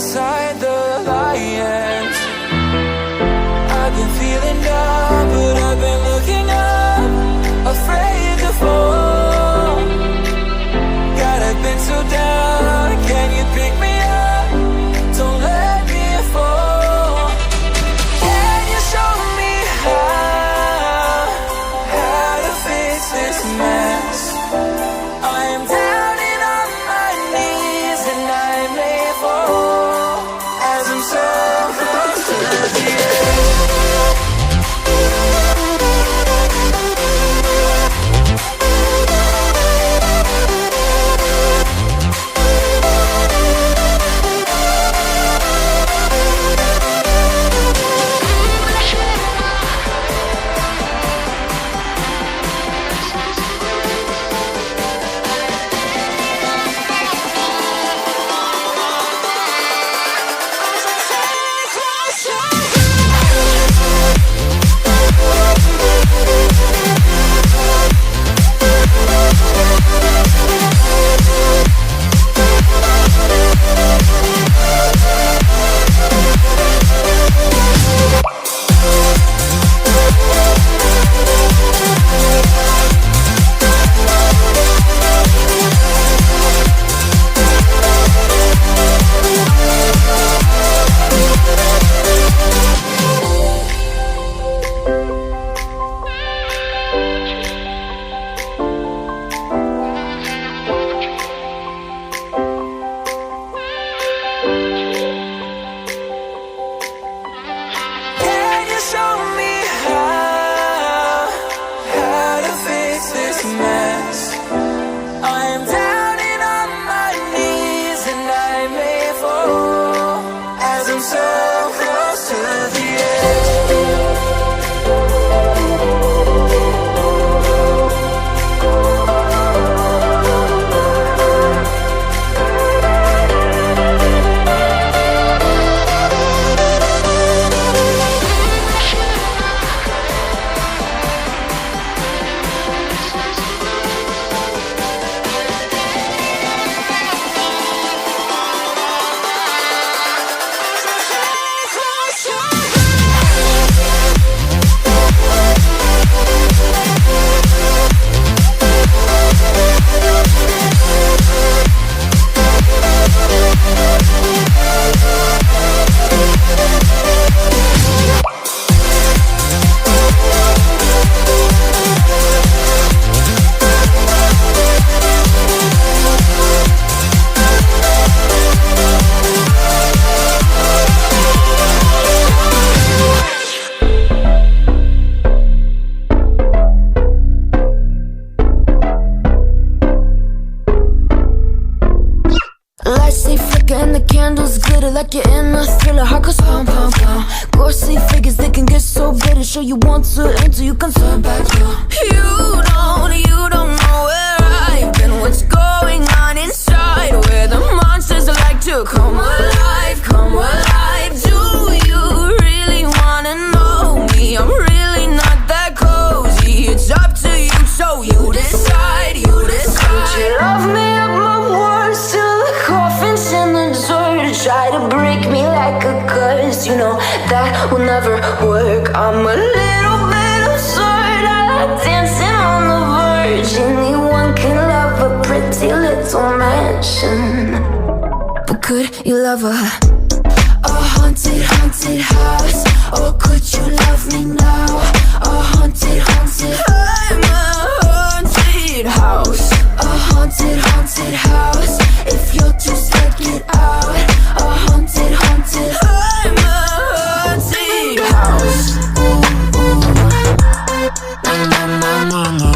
inside the lions. I've been feeling down, but I've been looking up, afraid to fall. God, I've been so down, can you pick me up? Don't let me fall. Can you show me how to fix this mess? I am down and on my knees, and I may fall as I'm so close to the edge. And the candles glitter like you're in a thriller. Heart goes pum pum pum. Ghostly figures, they can get so bitter. Show you want to until you can turn back. You don't know where I've been. What's going on inside? Where the monsters like to come alive, come alive. Do you really wanna know me? I'm really not that cozy. It's up to you, so you decide, you decide. Could you love me at my worst till the coffin's in the dirt? Try to break me like a curse, you know that will never work. I'm a little bit absurd, I like dancing on the verge. Anyone can love a pretty little mansion, but could you love a haunted, haunted house? Or could you love me now? A haunted, haunted, I'm a haunted house. A haunted, haunted house. If you're too scared, get out. A haunted, haunted, I'm a haunted house. Na na na na na.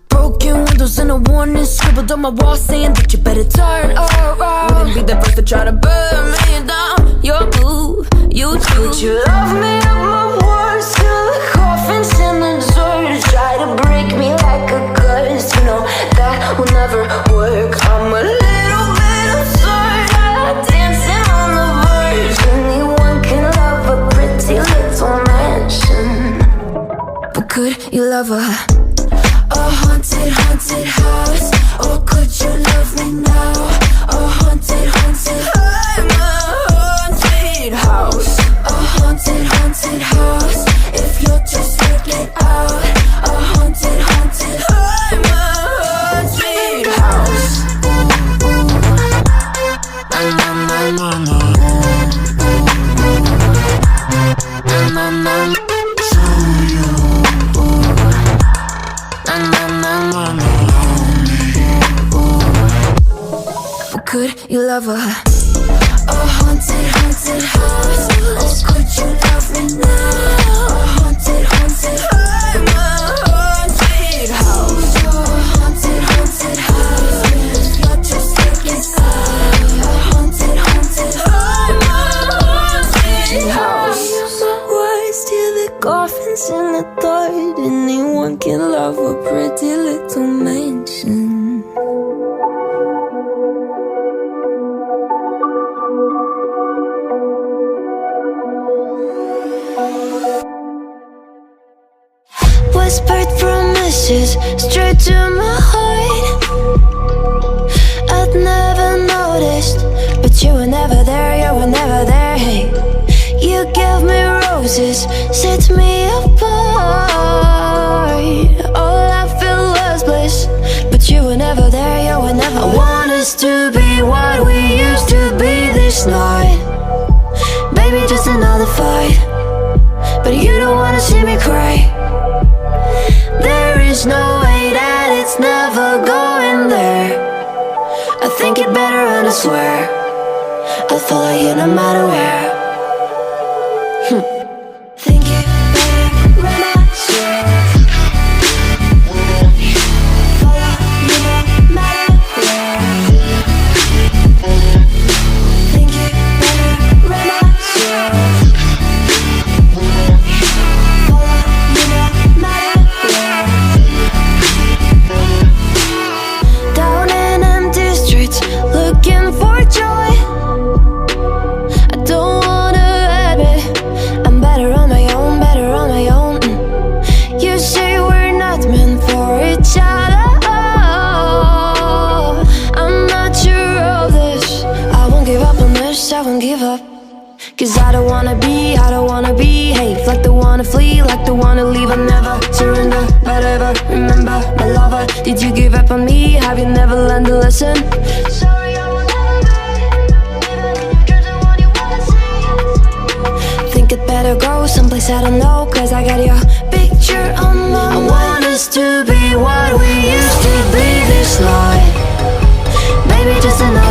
Broken windows and a warning scribbled on my wall saying that you better turn around. Wouldn't be the first to try to burn me down. Your boo, you too. Could you love me at my worst till the coffin's in the dirt? Try to break me like a curse, you know that will never work. I'm a little bit absurd, I like dancing on the verge. Anyone can love a pretty little mansion, but could you love a haunted, haunted house? Or could you love could you love a haunted, haunted house? Or could you love me now? A haunted, haunted, I'm a haunted house. A haunted, haunted house. You're just sick inside. A haunted, haunted, I'm a haunted house. My words till the coffins in the thought anyone can love a pretty little mansion. Whispered promises straight to my heart. I'd never noticed, but you were never there, you were never there. Hey, you gave me roses, set me apart. All I felt was bliss, but you were never there, you were never there. I want us to be what we used to be this night. Baby, just another fight, but you don't wanna see me cry. There is no way that it's never going there. I think it better and I swear I'll follow you no matter where. Think it better when I swear. Follow you no matter where. Think it better when I swear. Follow you no matter where. Down in empty streets, looking for joy. I don't wanna admit I'm better on my own, better on my own. You say we're not meant for each other. I'm not sure of this. I won't give up on this, I won't give up. Cause I don't wanna behave like the one to flee, like the one to leave. I never surrender, but ever remember my lover. Did you give up on me? Have you never learned a lesson? Sorry, I will never be. Even in your dreams, the one you wanna see. Think it better go someplace I don't know, cause I got your picture on my mind. I want us to be what we used to be this night. Maybe just another